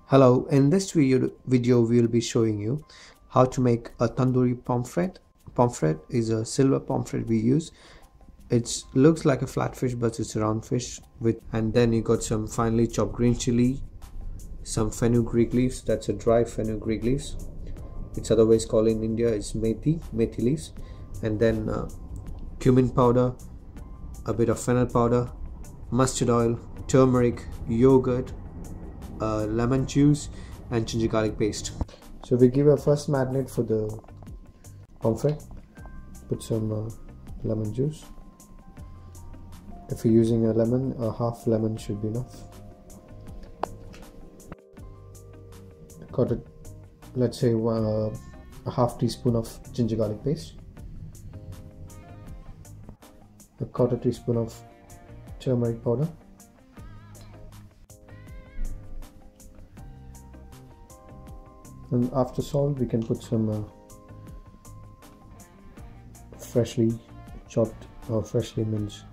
Hello, in this video we will be showing you how to make a tandoori pomfret. Pomfret is a silver pomfret we use. It looks like a flat fish but it's a round fish and then you got some finely chopped green chili, some fenugreek leaves, that's a dry fenugreek leaves. It's otherwise called in India is methi leaves, and then cumin powder, a bit of fennel powder, mustard oil, turmeric, yogurt, lemon juice and ginger garlic paste. So we give a first marinade for the pomfret. Put some lemon juice. If you're using a lemon, a half lemon should be enough. Got it, let's say a half teaspoon of ginger garlic paste, a quarter teaspoon of turmeric powder, and after salt we can put some freshly chopped or freshly minced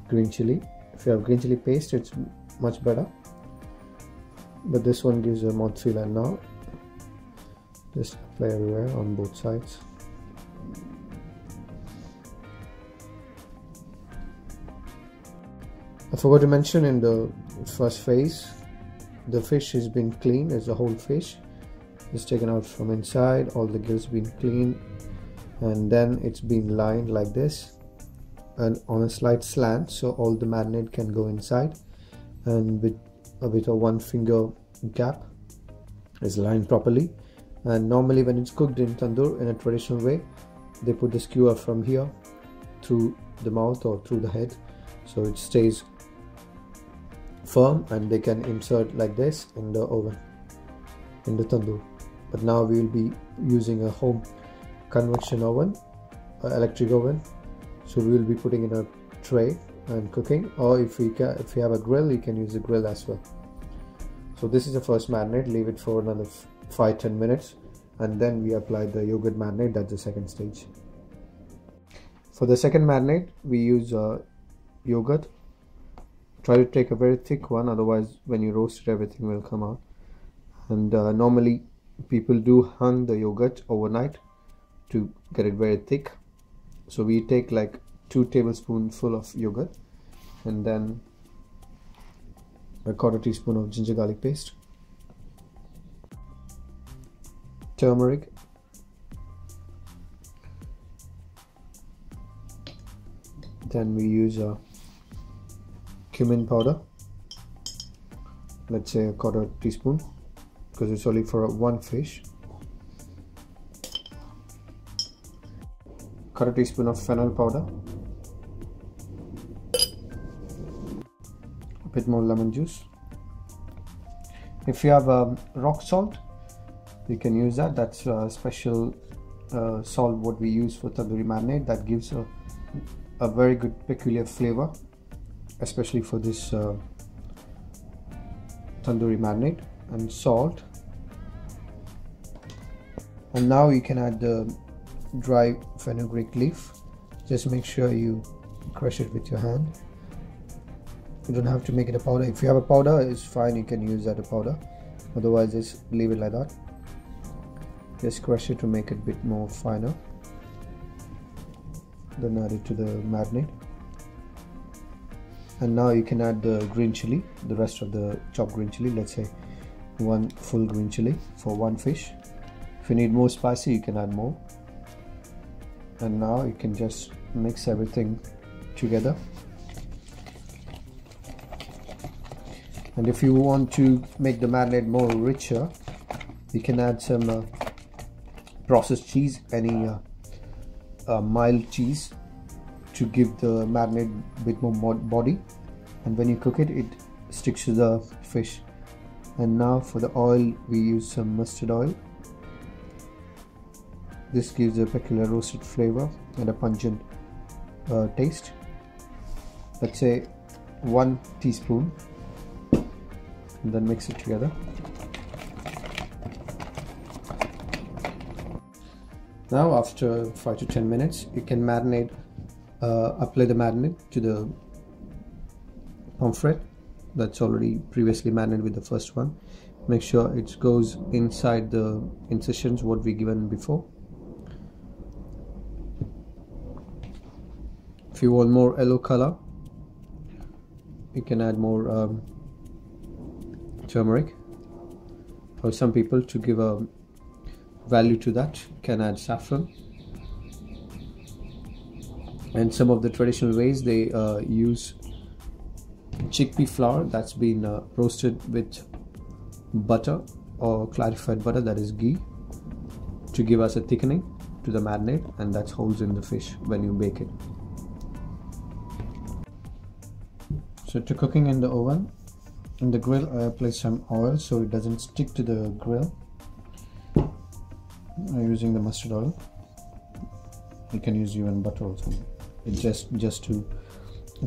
green chili. If you have green chili paste it's much better, but this one gives a mouthfeel. And now just apply everywhere on both sides. I forgot to mention in the first phase, the fish has been cleaned. It's a whole fish. It's taken out from inside, all the gills been cleaned, and then it's been lined like this and on a slight slant so all the marinade can go inside, and with a bit of 1 finger gap is lined properly. And normally when it's cooked in tandoor in a traditional way, they put the skewer from here through the mouth or through the head so it stays firm, and they can insert like this in the oven, in the tandoor. But now we will be using a home convection oven, electric oven, so we will be putting in a tray and cooking, or if you have a grill, you can use the grill as well. So this is the first marinade. Leave it for another 5-10 minutes, and then we apply the yogurt marinade. That's the second stage. For the second marinade we use yogurt. Try to take a very thick one, otherwise when you roast it everything will come out. And normally people do hang the yogurt overnight to get it very thick, so we take like 2 tablespoons full of yogurt, and then a quarter teaspoon of ginger garlic paste, turmeric, then we use cumin powder, let's say a quarter teaspoon because it's only for 1 fish, quarter teaspoon of fennel powder, a bit more lemon juice. If you have rock salt, you can use that. That's a special salt what we use for tandoori marinade that gives a very good peculiar flavor, especially for this tandoori marinade. And salt. And now you can add the dry fenugreek leaf. Just make sure you crush it with your hand. You don't have to make it a powder. If you have a powder, it's fine, you can use that a powder, otherwise just leave it like that. Just crush it to make it a bit more finer, then add it to the marinade. And now you can add the green chili, the rest of the chopped green chili, let's say 1 full green chili for 1 fish. If you need more spicy, you can add more. And now you can just mix everything together. And if you want to make the marinade more richer, you can add some processed cheese, any mild cheese, to give the marinade a bit more body, and when you cook it, it sticks to the fish. And now for the oil, we use some mustard oil. This gives a peculiar roasted flavor and a pungent taste. Let's say 1 teaspoon, and then mix it together. Now after 5 to 10 minutes, you can marinate, apply the marinade to the pomfret that's already previously marinated with the first one. Make sure it goes inside the incisions what we given before. If you want more yellow color, you can add more turmeric, or some people, to give a value to that, can add saffron. And some of the traditional ways, they use chickpea flour that's been roasted with butter or clarified butter, that is ghee, to give us a thickening to the marinade, and that holds in the fish when you bake it. So to cooking in the oven, in the grill, I apply some oil so it doesn't stick to the grill. I'm using the mustard oil. You can use even butter also. It's just to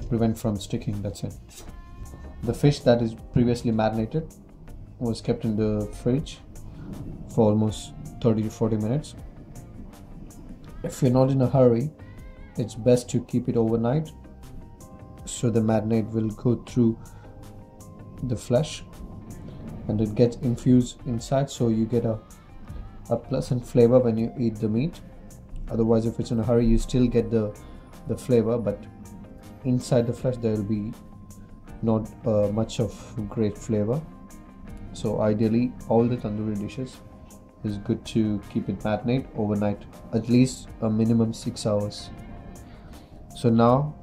prevent from sticking. That's it. The fish that is previously marinated was kept in the fridge for almost 30 to 40 minutes. If you're not in a hurry, it's best to keep it overnight, so the marinade will go through the flesh and it gets infused inside, so you get a pleasant flavor when you eat the meat. Otherwise, if it's in a hurry, you still get the flavor, but inside the flesh there will be not much of great flavor. So ideally, all the tandoori dishes is good to keep it marinate overnight, at least a minimum 6 hours. So now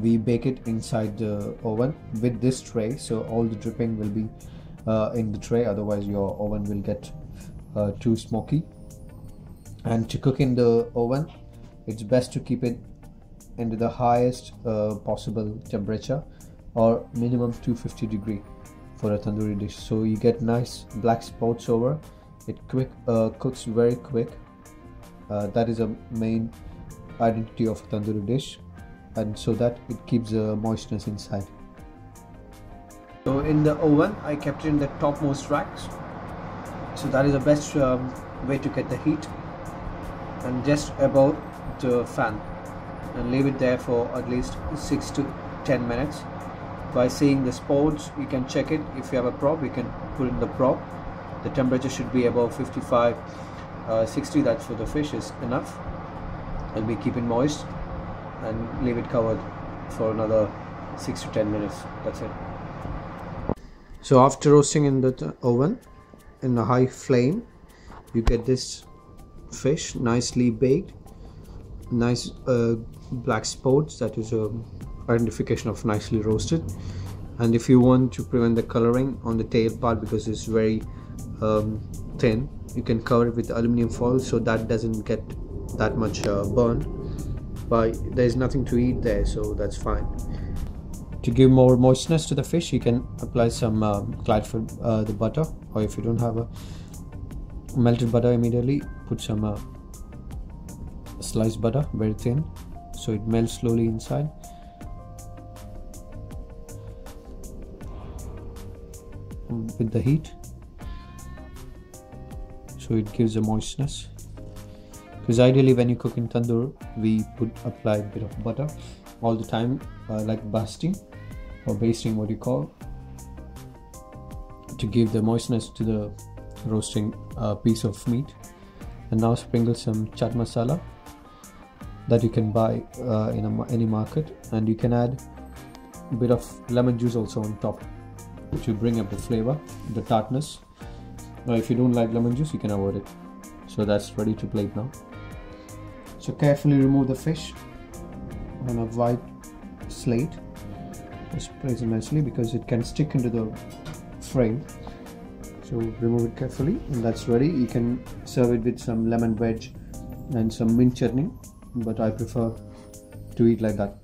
we bake it inside the oven with this tray, so all the dripping will be in the tray, otherwise your oven will get too smoky. And to cook in the oven, it's best to keep it into the highest possible temperature, or minimum 250 degree for a tandoori dish, so you get nice black spots over it. Cooks very quick. That is a main identity of a tandoori dish, and so that it keeps the moistness inside. So in the oven, I kept it in the topmost racks, so that is the best way to get the heat, and just above the fan, and leave it there for at least 6 to 10 minutes. By seeing the spots, you can check it. If you have a prop, you can put in the prop. The temperature should be above 55, 60. That's for the fish is enough. And we keep it moist and leave it covered for another 6 to 10 minutes. That's it. So after roasting in the oven in a high flame, you get this fish nicely baked, nice black spots. That is a identification of nicely roasted. And if you want to prevent the coloring on the tail part, because it's very thin, you can cover it with aluminum foil so that doesn't get that much burn, but there's nothing to eat there, so that's fine. To give more moistness to the fish, you can apply some clarified the butter, or if you don't have a melted butter immediately, put some sliced butter, very thin, so it melts slowly inside. With the heat, so it gives a moistness, because ideally when you cook in tandoor, we apply a bit of butter all the time, like basting or basting, what you call, to give the moistness to the roasting piece of meat. And now sprinkle some chaat masala that you can buy in any market, and you can add a bit of lemon juice also on top to bring up the flavor, the tartness. Now if you don't like lemon juice, you can avoid it. So that's ready to plate now. So carefully remove the fish on a white slate. Just place it nicely, because it can stick into the frame. So remove it carefully, and that's ready. You can serve it with some lemon wedge and some mint chutney, but I prefer to eat like that.